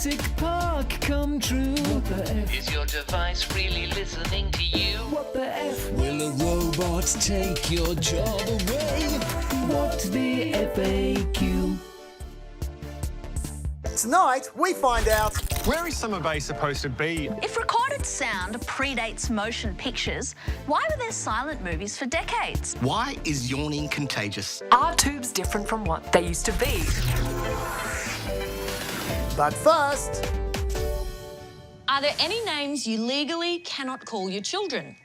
Jurassic Park come true. What the F? Is your device really listening to you? What the F? Will a robot take your job away? What the FAQ? Tonight, we find out... Where is Summer Bay supposed to be? If recorded sound predates motion pictures, why were there silent movies for decades? Why is yawning contagious? Are tubes different from what they used to be? But first... Are there any names you legally cannot call your children?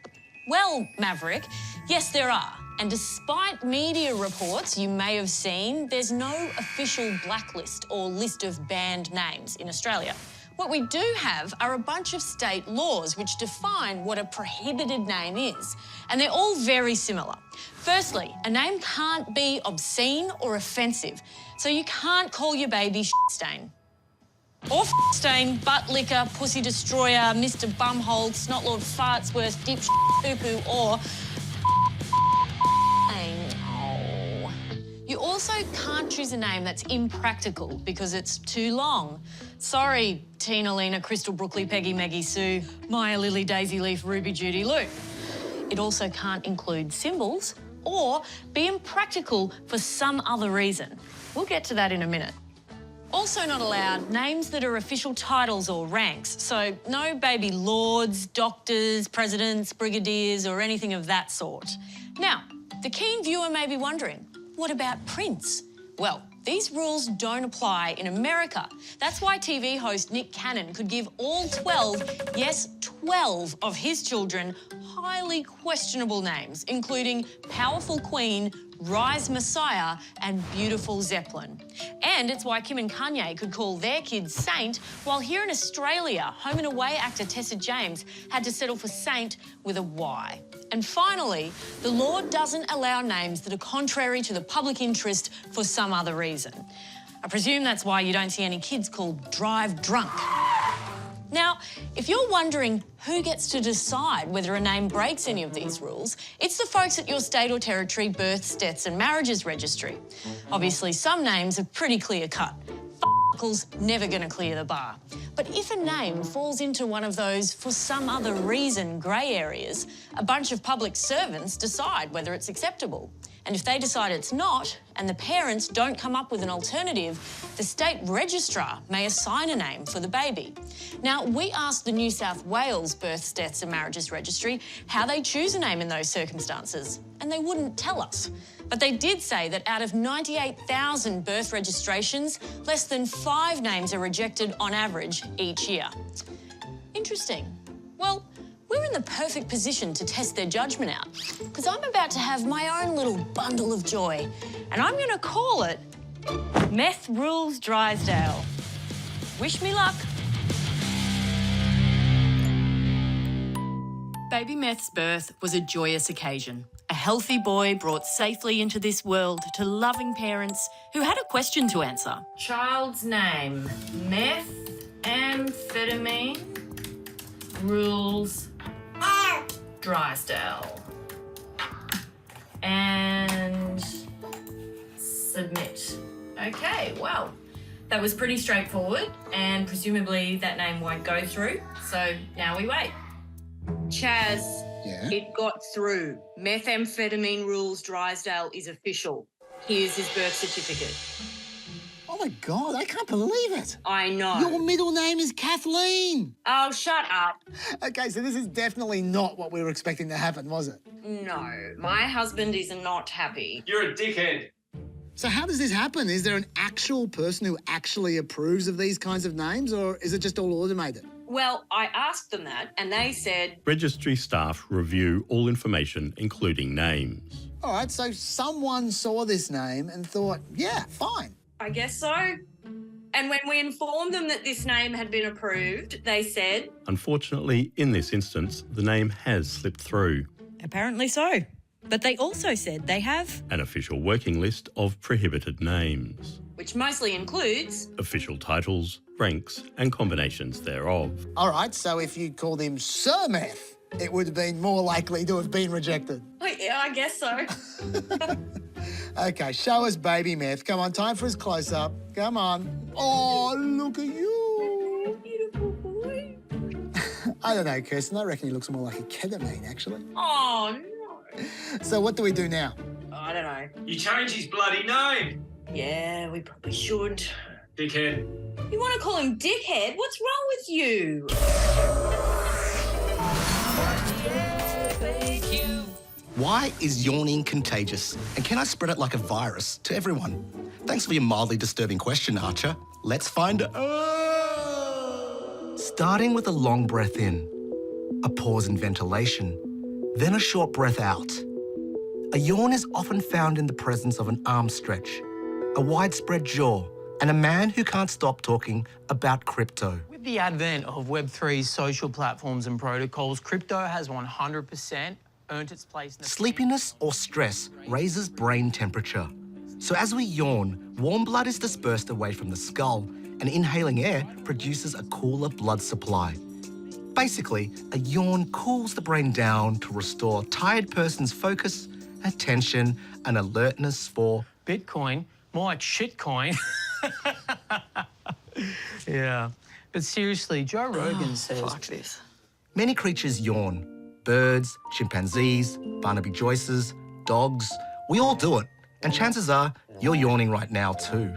Well, Maverick, yes there are. And despite media reports you may have seen, there's no official blacklist or list of banned names in Australia. What we do have are a bunch of state laws which define what a prohibited name is, and they're all very similar. Firstly, a name can't be obscene or offensive, so you can't call your baby stain. Or stain, butt licker, pussy destroyer, Mr. Bumhole, snotlord fartsworth, dip poo-poo, or oh. You also can't choose a name that's impractical because it's too long. Sorry, Tina, Lena, Crystal, Brookley, Peggy, Maggie, Sue, Maya, Lily, Daisy, Leaf, Ruby, Judy, Lou. It also can't include symbols or be impractical for some other reason. We'll get to that in a minute. Also not allowed, names that are official titles or ranks. So no baby lords, doctors, presidents, brigadiers, or anything of that sort. Now, the keen viewer may be wondering, what about Prince? Well, these rules don't apply in America. That's why TV host Nick Cannon could give all 12, yes, 12 of his children highly questionable names, including Powerful Queen, Rise Messiah, and Beautiful Zeppelin. And it's why Kim and Kanye could call their kids Saint, while here in Australia, Home and Away actor Tessa James had to settle for Saint with a Y. And finally, the law doesn't allow names that are contrary to the public interest for some other reason. I presume that's why you don't see any kids called Drive Drunk. Now, if you're wondering who gets to decide whether a name breaks any of these rules, it's the folks at your state or territory births, deaths and marriages registry. Obviously, some names are pretty clear-cut. F***cle's never going to clear the bar. But if a name falls into one of those, for some other reason, grey areas, a bunch of public servants decide whether it's acceptable. And if they decide it's not, and the parents don't come up with an alternative, the state registrar may assign a name for the baby. Now, we asked the New South Wales Births, Deaths and Marriages Registry how they choose a name in those circumstances, and they wouldn't tell us. But they did say that out of 98,000 birth registrations, less than 5 names are rejected on average each year. Interesting. Well, we're in the perfect position to test their judgment out, because I'm about to have my own little bundle of joy, and I'm going to call it Meth Rules Drysdale. Wish me luck. Baby Meth's birth was a joyous occasion. A healthy boy brought safely into this world to loving parents who had a question to answer. Child's name, meth, amphetamine, rules, Drysdale. And submit. Okay, well, that was pretty straightforward, and presumably that name won't go through, so now we wait. Chaz, Yeah? it got through. Methamphetamine rules Drysdale is official. Here's his birth certificate. Oh my God, I can't believe it. I know. Your middle name is Kathleen. Oh, shut up. Okay, so this is definitely not what we were expecting to happen, was it? No, my husband is not happy. You're a dickhead. So how does this happen? Is there an actual person who actually approves of these kinds of names, or is it just all automated? Well, I asked them that, and they said... Registry staff review all information, including names. All right, so someone saw this name and thought, yeah, fine. I guess so. And when we informed them that this name had been approved, they said... Unfortunately, in this instance, the name has slipped through. Apparently so. But they also said they have An official working list of prohibited names, which mostly includes... official titles, ranks and combinations thereof. All right, so if you called him Sir Meth, it would have been more likely to have been rejected. Oh, yeah, I guess so. Okay, show us Baby Meth. Come on, time for his close-up. Come on. Oh, look at you. I don't know, Kirsten. I reckon he looks more like a ketamine, actually. Oh, no. So what do we do now? I don't know. You change his bloody name. Yeah, we probably should. Dickhead. You want to call him dickhead? What's wrong with you? Why is yawning contagious? And can I spread it like a virus to everyone? Thanks for your mildly disturbing question, Archer. Let's find out. Starting with a long breath in, a pause in ventilation, then a short breath out. A yawn is often found in the presence of an arm stretch, a widespread jaw, and a man who can't stop talking about crypto. With the advent of Web3's social platforms and protocols, crypto has 100% earned its place in the... Sleepiness or stress raises brain temperature. So as we yawn, warm blood is dispersed away from the skull, and inhaling air produces a cooler blood supply. Basically, a yawn cools the brain down to restore a tired person's focus, attention, and alertness for... Bitcoin, more like shitcoin. Yeah. But seriously, Joe Rogan says... Fuck this. Many creatures yawn. Birds, chimpanzees, Barnaby Joyces, dogs. We all do it. And chances are you're yawning right now too.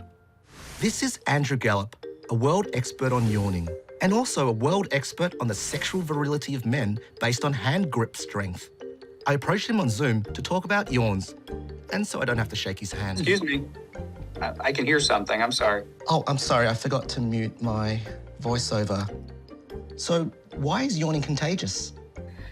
This is Andrew Gallup, a world expert on yawning, and also a world expert on the sexual virility of men based on hand grip strength. I approached him on Zoom to talk about yawns, and so I don't have to shake his hand. Excuse me. I can hear something. I'm sorry. Oh, I'm sorry. I forgot to mute my voiceover. So why is yawning contagious?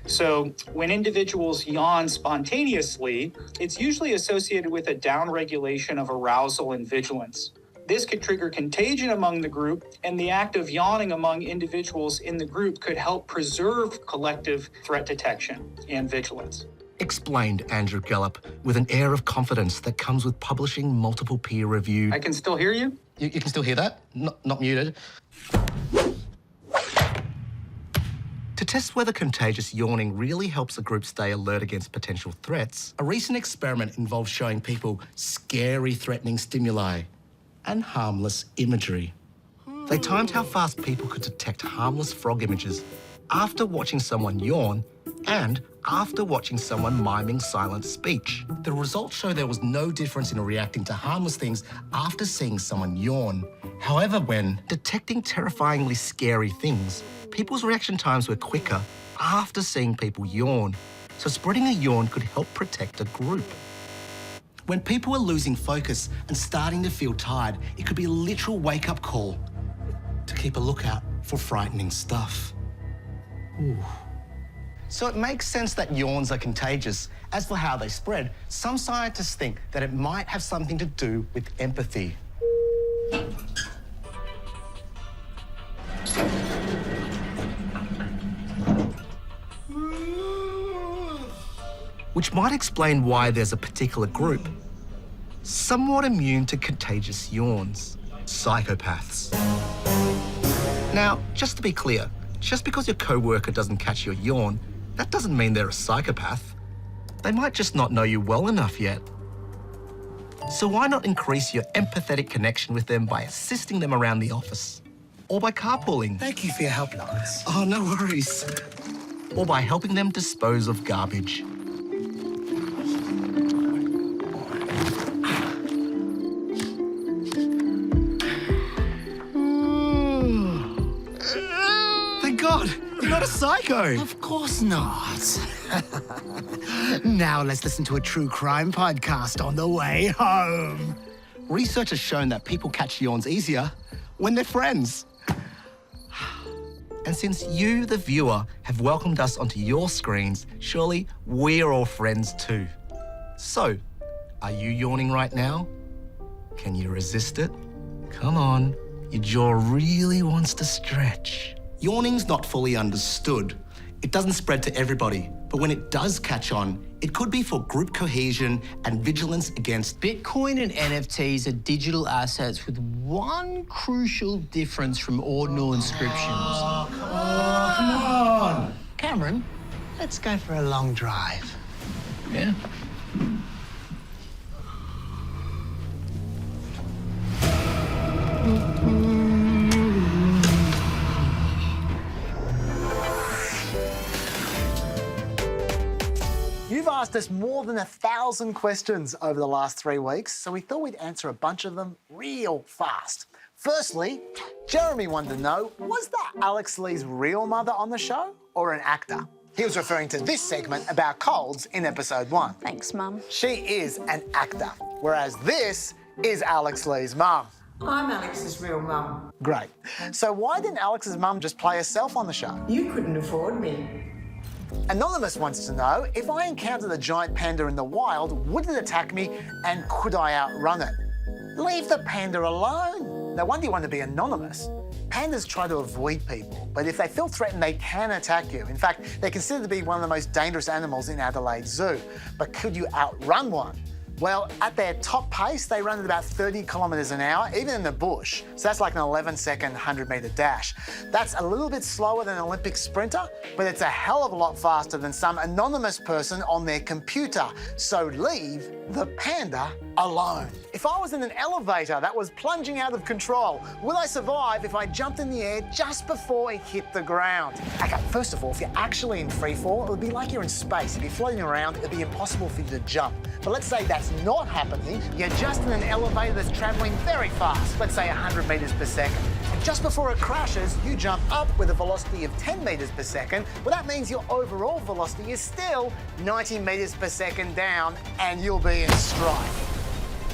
So when individuals yawn spontaneously, it's usually associated with a downregulation of arousal and vigilance. This could trigger contagion among the group, and the act of yawning among individuals in the group could help preserve collective threat detection and vigilance. Explained Andrew Gallup with an air of confidence that comes with publishing multiple peer-reviewed... I can still hear you? You can still hear that? Not muted. To test whether contagious yawning really helps a group stay alert against potential threats, a recent experiment involved showing people scary, threatening stimuli and harmless imagery. They timed how fast people could detect harmless frog images after watching someone yawn and after watching someone miming silent speech. The results show there was no difference in reacting to harmless things after seeing someone yawn. However, when detecting terrifyingly scary things, people's reaction times were quicker after seeing people yawn. So spreading a yawn could help protect a group. When people are losing focus and starting to feel tired, it could be a literal wake-up call to keep a lookout for frightening stuff. Ooh. So it makes sense that yawns are contagious. As for how they spread, some scientists think that it might have something to do with empathy. Which might explain why there's a particular group somewhat immune to contagious yawns: psychopaths. Now, just to be clear, just because your co-worker doesn't catch your yawn, that doesn't mean they're a psychopath. They might just not know you well enough yet. So why not increase your empathetic connection with them by assisting them around the office? Or by carpooling? Thank you for your help, Lawrence. Oh, no worries. Or by helping them dispose of garbage. Thank God, you're not a psycho. Of course not. Now let's listen to a true crime podcast on the way home. Research has shown that people catch yawns easier when they're friends. And since you, the viewer, have welcomed us onto your screens, surely we're all friends too. So, are you yawning right now? Can you resist it? Come on, your jaw really wants to stretch. Yawning's not fully understood. It doesn't spread to everybody, but when it does catch on, it could be for group cohesion and vigilance against... Bitcoin and NFTs are digital assets with one crucial difference from ordinal inscriptions. Oh, come on. Cameron, let's go for a long drive. Yeah. asked us more than 1,000 questions over the last 3 weeks, so we thought we'd answer a bunch of them real fast. Firstly, Jeremy wanted to know, was that Alex Lee's real mother on the show or an actor? He was referring to this segment about colds in episode 1. Thanks, Mum. She is an actor, whereas this is Alex Lee's mum. I'm Alex's real mum. Great. So why didn't Alex's mum just play herself on the show? You couldn't afford me. Anonymous wants to know, if I encountered a giant panda in the wild, would it attack me and could I outrun it? Leave the panda alone. No wonder you want to be anonymous. Pandas try to avoid people, but if they feel threatened, they can attack you. In fact, they're considered to be one of the most dangerous animals in Adelaide Zoo. But could you outrun one? Well, at their top pace, they run at about 30 kilometres an hour, even in the bush. So that's like an 11-second 100-metre dash. That's a little bit slower than an Olympic sprinter, but it's a hell of a lot faster than some anonymous person on their computer. So leave the panda alone. If I was in an elevator that was plunging out of control, would I survive if I jumped in the air just before it hit the ground? Okay, first of all, if you're actually in free fall, it would be like you're in space. If you're floating around, it'd be impossible for you to jump. But let's say that's not happening. You're just in an elevator that's traveling very fast, let's say 100 metres per second. And just before it crashes, you jump up with a velocity of 10 metres per second. Well, that means your overall velocity is still 90 metres per second down, and you'll be in strife.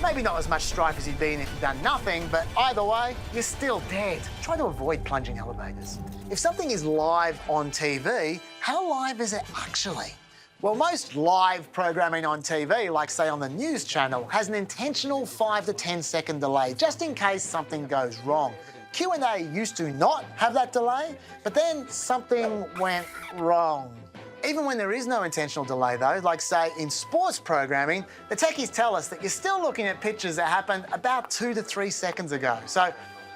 Maybe not as much strife as you'd be in if you'd done nothing, but either way, you're still dead. Try to avoid plunging elevators. If something is live on TV, how live is it actually? Well, most live programming on TV, like say on the news channel, has an intentional 5 to 10 second delay, just in case something goes wrong. Q&A used to not have that delay, but then something went wrong. Even when there is no intentional delay though, like say in sports programming, the techies tell us that you're still looking at pictures that happened about 2 to 3 seconds ago. So I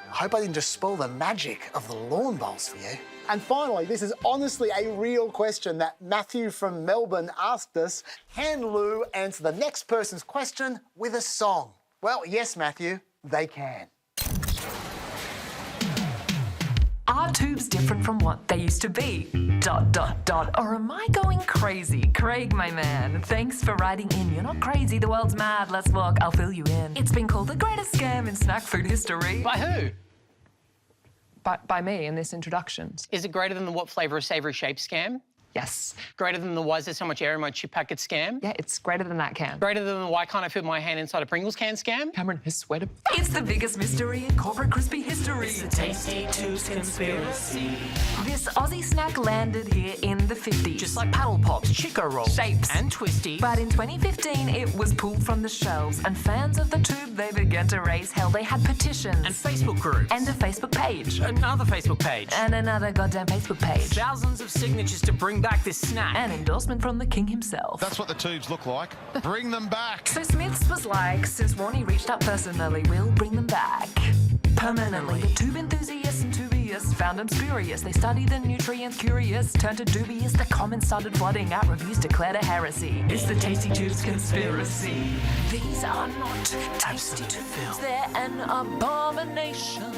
hope I didn't just spoil the magic of the lawn bowls for you. And finally, this is honestly a real question that Matthew from Melbourne asked us. Can Lou answer the next person's question with a song? Well, yes, Matthew, they can. Are tubes different from what they used to be? ... Or am I going crazy? Craig, my man, thanks for writing in. You're not crazy, the world's mad. Let's walk, I'll fill you in. It's been called the greatest scam in snack food history. By who? By me in this introduction. Is it greater than the what flavour of savoury shape scam? Yes. Greater than the why is there so much air in my chip packet scam? Yeah, it's greater than that, Cam. Greater than the why can't I fit my hand inside a Pringles can scam? Cameron has sweated. It's the biggest mystery in corporate crispy history. It's the Tasty Tubes conspiracy. This Aussie snack landed here in the 50s. Just like paddle pops, Chico rolls, shapes, and twisties. But in 2015, it was pulled from the shelves, and fans of the tube, they began to raise hell. They had petitions. And Facebook groups. And a Facebook page. Another Facebook page. And another goddamn Facebook page. Thousands of signatures to bring back this snack. An endorsement from the king himself. That's what the tubes look like. Bring them back. So Smith's was like, since Warnie reached out personally, we'll bring them back. Permanently. The tube enthusiasts and tubious found them spurious. They studied the nutrient curious, turned to dubious. The comments started flooding out. Reviews declared a heresy. It's the Tasty Tubes conspiracy. These are not tasty tubes. They're an abomination.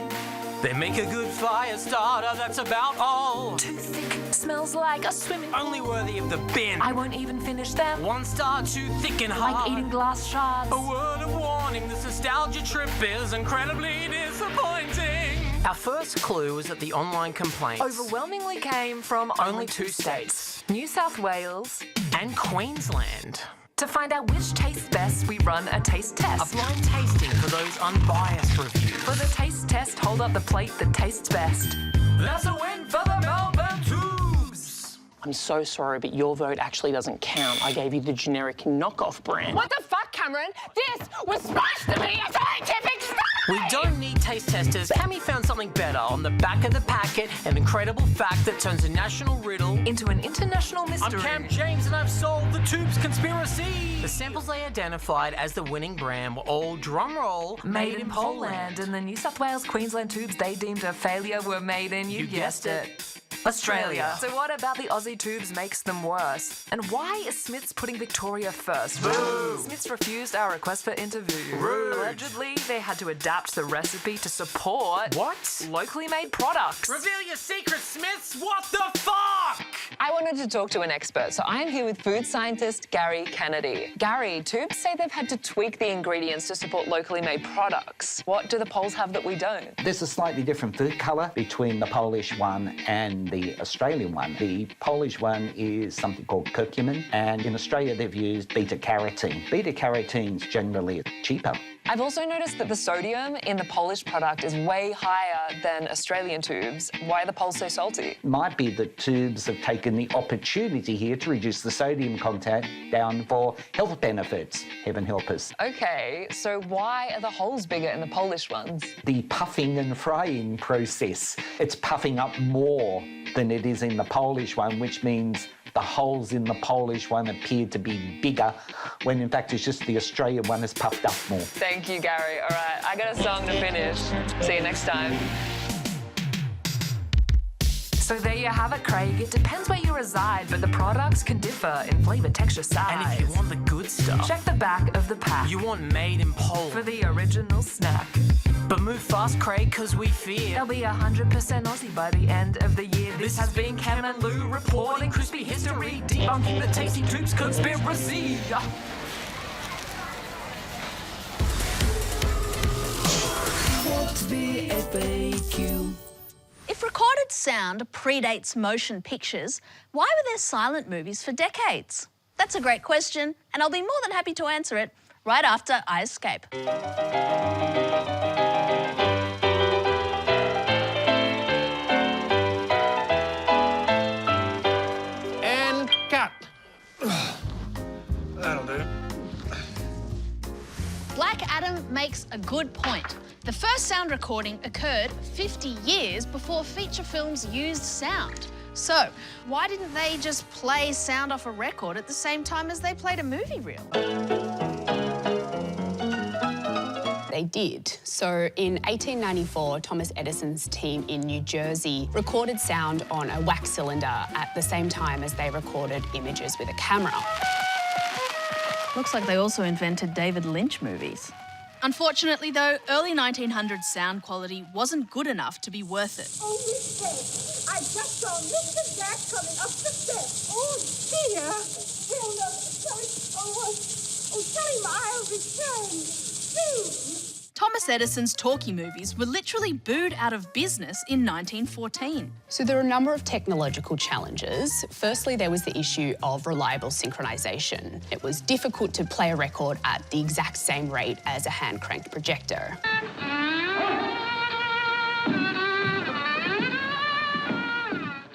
They make a good fire starter, that's about all. Too thick, smells like a swimming pool. Only worthy of the bin. I won't even finish them. 1 star, too thick and hard. Like eating glass shards. A word of warning, this nostalgia trip is incredibly disappointing. Our first clue was that the online complaints overwhelmingly came from only 2 states. New South Wales and Queensland. To find out which tastes best, we run a taste test. A blind tasting for those unbiased reviews. For the taste test, hold up the plate that tastes best. That's a win for the Melbourne Toobs! I'm so sorry, but your vote actually doesn't count. I gave you the generic knockoff brand. What the fuck, Cameron? This was supposed to be a scientific study! We don't need taste testers. Cammy found something better on the back of the packet, an incredible fact that turns a national riddle into an international mystery. I'm Cam James and I've solved the Tubes conspiracy. The samples they identified as the winning brand were all, drumroll, made in Poland. And the New South Wales, Queensland tubes they deemed a failure were made in, you guessed it, Australia. So what about the Aussie tubes makes them worse? And why is Smith's putting Victoria first? Boo. Smith's refused our request for interview. Rude. Allegedly, they had to adapt the recipe to support what? Locally made products. Reveal your secret, Smiths! What the fuck? I wanted to talk to an expert, so I am here with food scientist Gary Kennedy. Gary, Toobs say they've had to tweak the ingredients to support locally made products. What do the Poles have that we don't? There's a slightly different food colour between the Polish one and the Australian one. The Polish one is something called curcumin, and in Australia they've used beta-carotene. Beta-carotene's generally cheaper. I've also noticed that the sodium in the Polish product is way higher than Australian Toobs. Why are the Poles so salty? Might be that Toobs have taken the opportunity here to reduce the sodium content down for health benefits. Heaven help us. Okay, so why are the holes bigger in the Polish ones? The puffing and frying process. It's puffing up more than it is in the Polish one, which means the holes in the Polish one appear to be bigger, when in fact it's just the Australian one is puffed up more. Thank you, Gary. All right, I got a song to finish. See you next time. So there you have it, Craig. It depends where you reside, but the products can differ in flavour, texture, size. And if you want the good stuff, check the back of the pack. You want made in Poland for the original snack. But move fast, Craig, cause we fear they'll be 100% Aussie by the end of the year. This has been Cam and Lou reporting crispy history, debunking the tasty Toobs conspiracy. What's the FAQ? If recorded sound predates motion pictures, why were there silent movies for decades? That's a great question, and I'll be more than happy to answer it right after I escape. And cut. That'll do. Black Adam makes a good point. The first sound recording occurred 50 years before feature films used sound. So, why didn't they just play sound off a record at the same time as they played a movie reel? They did. So in 1894, Thomas Edison's team in New Jersey recorded sound on a wax cylinder at the same time as they recorded images with a camera. Looks like they also invented David Lynch movies. Unfortunately, though, early 1900s sound quality wasn't good enough to be worth it. Oh, Miss I just saw Mr. Jack coming up the steps. Oh, dear. Well, no, sorry. Tell him I'll return soon. Thomas Edison's talkie movies were literally booed out of business in 1914. So there are a number of technological challenges. Firstly, there was the issue of reliable synchronisation. It was difficult to play a record at the exact same rate as a hand-cranked projector.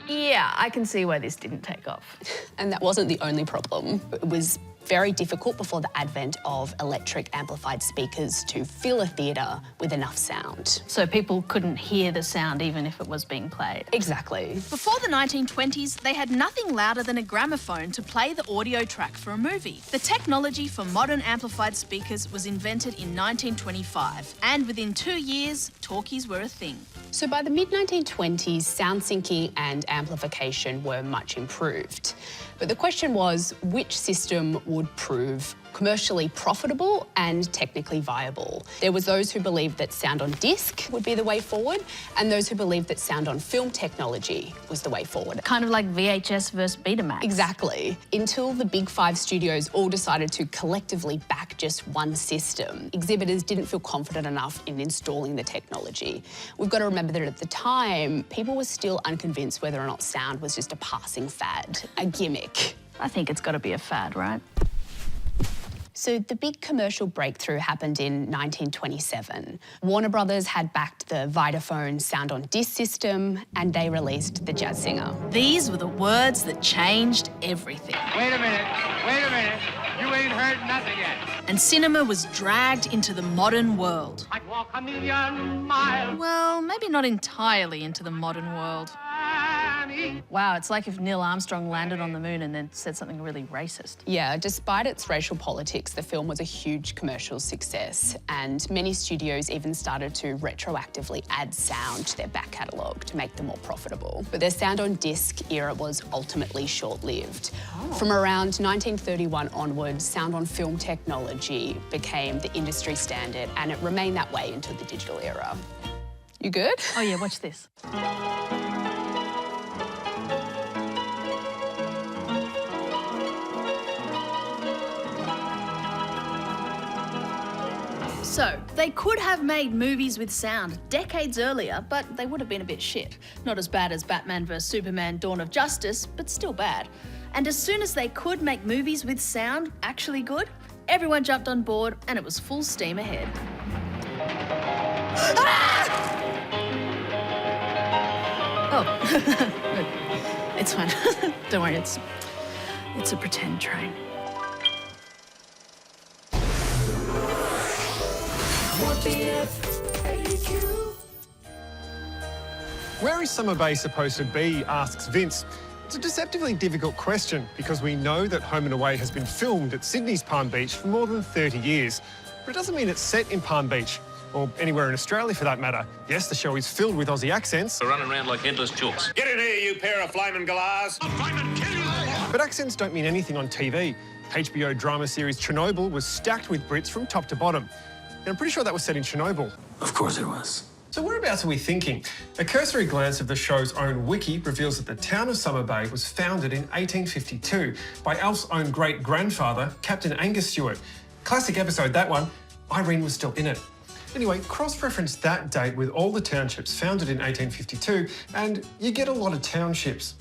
Yeah, I can see why this didn't take off. And that wasn't the only problem. It was very difficult before the advent of electric amplified speakers to fill a theatre with enough sound. So people couldn't hear the sound even if it was being played? Exactly. Before the 1920s, they had nothing louder than a gramophone to play the audio track for a movie. The technology for modern amplified speakers was invented in 1925, and within 2 years, talkies were a thing. So by the mid-1920s, sound syncing and amplification were much improved. But the question was, which system would prove commercially profitable and technically viable? There was those who believed that sound on disc would be the way forward, and those who believed that sound on film technology was the way forward. Kind of like VHS versus Betamax. Exactly. Until the big five studios all decided to collectively back just one system, exhibitors didn't feel confident enough in installing the technology. We've got to remember that at the time, people were still unconvinced whether or not sound was just a passing fad, a gimmick. I think it's got to be a fad, right? So the big commercial breakthrough happened in 1927. Warner Brothers had backed the Vitaphone sound on disc system, and they released the Jazz Singer. These were the words that changed everything. Wait a minute. You ain't heard nothing yet. And cinema was dragged into the modern world. I'd walk a million miles. Well, maybe not entirely into the modern world. Wow, it's like if Neil Armstrong landed on the moon and then said something really racist. Yeah, despite its racial politics, the film was a huge commercial success, and many studios even started to retroactively add sound to their back catalogue to make them more profitable. But their sound on disc era was ultimately short-lived. From around 1931 onwards, sound on film technology became the industry standard, and it remained that way until the digital era. You good? Oh yeah, watch this. So, they could have made movies with sound decades earlier, but they would have been a bit shit. Not as bad as Batman vs Superman Dawn of Justice, but still bad. And as soon as they could make movies with sound actually good, everyone jumped on board and it was full steam ahead. Oh, it's fine. Don't worry, it's a pretend train. Where is Summer Bay supposed to be, asks Vince. It's a deceptively difficult question because we know that Home and Away has been filmed at Sydney's Palm Beach for more than 30 years. But it doesn't mean it's set in Palm Beach, or anywhere in Australia for that matter. Yes, the show is filled with Aussie accents. They're running around like headless chooks. Get in here, you pair of flaming galahs. I'll flame and kill you all. But accents don't mean anything on TV. HBO drama series Chernobyl was stacked with Brits from top to bottom. And I'm pretty sure that was set in Chernobyl. Of course it was. So whereabouts are we thinking? A cursory glance of the show's own wiki reveals that the town of Summer Bay was founded in 1852 by Alf's own great-grandfather, Captain Angus Stewart. Classic episode, that one. Irene was still in it. Anyway, cross-reference that date with all the townships founded in 1852 and you get a lot of townships.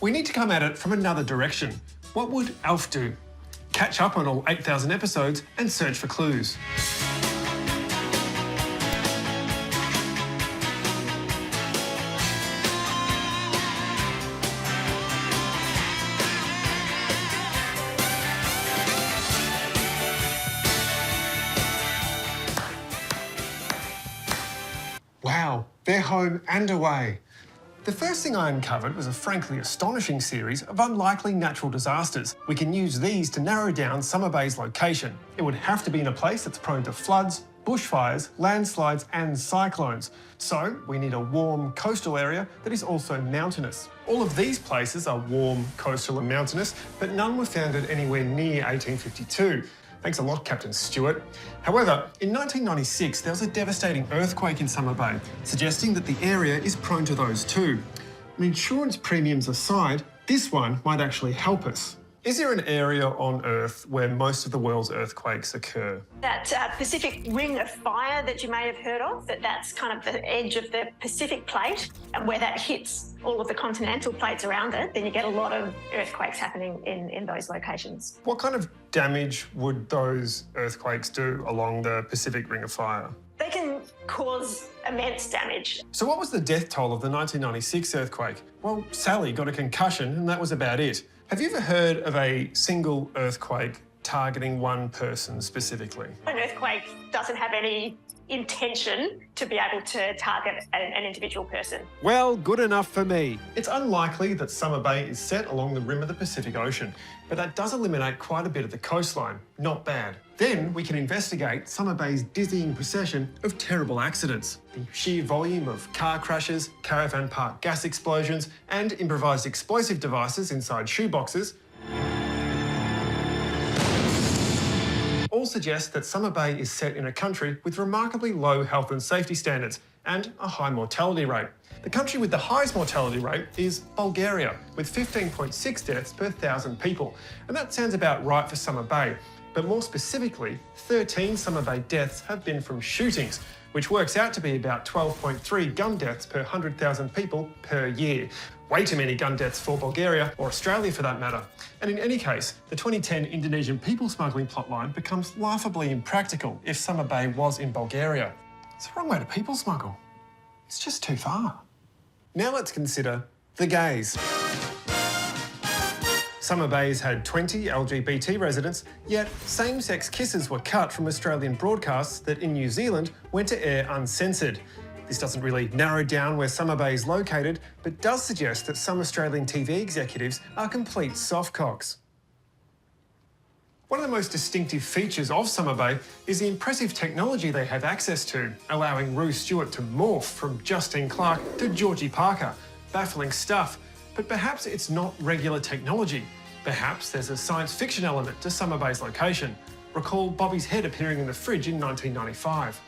We need to come at it from another direction. What would Alf do? Catch up on all 8,000 episodes and search for clues. Wow, they're home and away. The first thing I uncovered was a frankly astonishing series of unlikely natural disasters. We can use these to narrow down Summer Bay's location. It would have to be in a place that's prone to floods, bushfires, landslides and cyclones. So we need a warm coastal area that is also mountainous. All of these places are warm, coastal and mountainous, but none were founded anywhere near 1852. Thanks a lot, Captain Stewart. However, in 1996, there was a devastating earthquake in Summer Bay, suggesting that the area is prone to those too. And insurance premiums aside, this one might actually help us. Is there an area on Earth where most of the world's earthquakes occur? That Pacific Ring of Fire that you may have heard of, that's kind of the edge of the Pacific plate, and where that hits all of the continental plates around it, then you get a lot of earthquakes happening in those locations. What kind of damage would those earthquakes do along the Pacific Ring of Fire? They can cause immense damage. So what was the death toll of the 1996 earthquake? Well, Sally got a concussion and that was about it. Have you ever heard of a single earthquake targeting one person specifically? An earthquake doesn't have any intention to be able to target an individual person. Well, good enough for me. It's unlikely that Summer Bay is set along the rim of the Pacific Ocean, but that does eliminate quite a bit of the coastline. Not bad. Then we can investigate Summer Bay's dizzying procession of terrible accidents. The sheer volume of car crashes, caravan park gas explosions, and improvised explosive devices inside shoeboxes all suggest that Summer Bay is set in a country with remarkably low health and safety standards and a high mortality rate. The country with the highest mortality rate is Bulgaria, with 15.6 deaths per 1,000 people. And that sounds about right for Summer Bay. But more specifically, 13 Summer Bay deaths have been from shootings, which works out to be about 12.3 gun deaths per 100,000 people per year. Way too many gun deaths for Bulgaria, or Australia for that matter. And in any case, the 2010 Indonesian people smuggling plotline becomes laughably impractical if Summer Bay was in Bulgaria. It's the wrong way to people smuggle. It's just too far. Now let's consider the gays. Summer Bay's had 20 LGBT residents, yet same-sex kisses were cut from Australian broadcasts that in New Zealand went to air uncensored. This doesn't really narrow down where Summer Bay is located, but does suggest that some Australian TV executives are complete softcocks. One of the most distinctive features of Summer Bay is the impressive technology they have access to, allowing Rue Stewart to morph from Justine Clarke to Georgie Parker. Baffling stuff, but perhaps it's not regular technology. Perhaps there's a science fiction element to Summer Bay's location. Recall Bobby's head appearing in the fridge in 1995.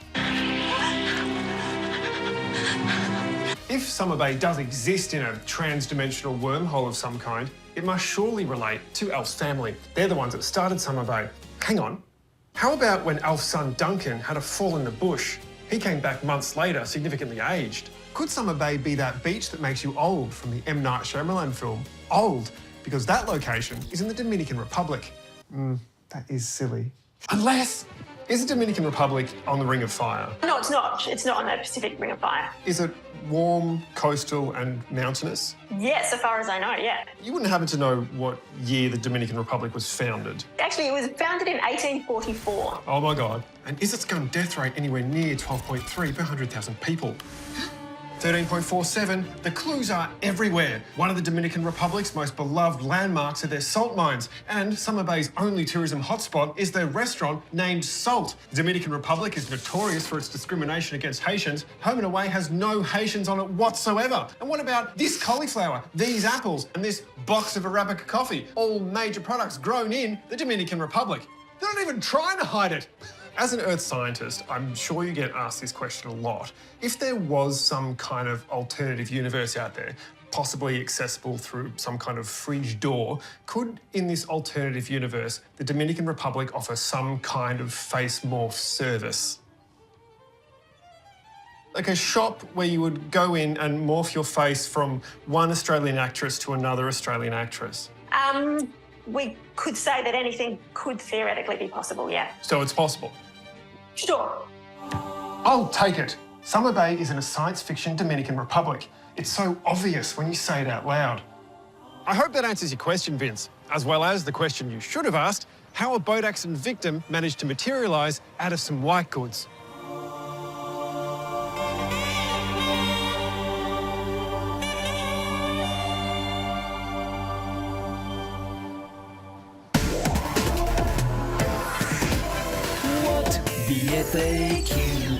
If Summer Bay does exist in a trans-dimensional wormhole of some kind, it must surely relate to Alf's family. They're the ones that started Summer Bay. Hang on, How about when Alf's son Duncan had a fall in the bush? He came back months later, significantly aged. Could Summer Bay be that beach that makes you old from the M. Night Shyamalan film? Old, because that location is in the Dominican Republic. That is silly. Unless, is the Dominican Republic on the Ring of Fire? No, it's not. It's not on the Pacific Ring of Fire. Is it warm, coastal and mountainous? Yes, so far as I know, yeah. You wouldn't happen to know what year the Dominican Republic was founded? Actually, it was founded in 1844. Oh my God. And is its gun death rate anywhere near 12.3 per 100,000 people? 13.47, the clues are everywhere. One of the Dominican Republic's most beloved landmarks are their salt mines, and Summer Bay's only tourism hotspot is their restaurant named Salt. The Dominican Republic is notorious for its discrimination against Haitians. Home and Away has no Haitians on it whatsoever. And what about this cauliflower, these apples, and this box of Arabica coffee? All major products grown in the Dominican Republic. They're not even trying to hide it. As an Earth scientist, I'm sure you get asked this question a lot. If there was some kind of alternative universe out there, possibly accessible through some kind of fridge door, could, in this alternative universe, the Dominican Republic offer some kind of face morph service? Like a shop where you would go in and morph your face from one Australian actress to another Australian actress? We could say that anything could theoretically be possible, yeah. So it's possible? Sure. I'll take it. Summer Bay is in a science fiction Dominican Republic. It's so obvious when you say it out loud. I hope that answers your question, Vince, as well as the question you should have asked, how a boat accident victim managed to materialise out of some white goods. The FAQ.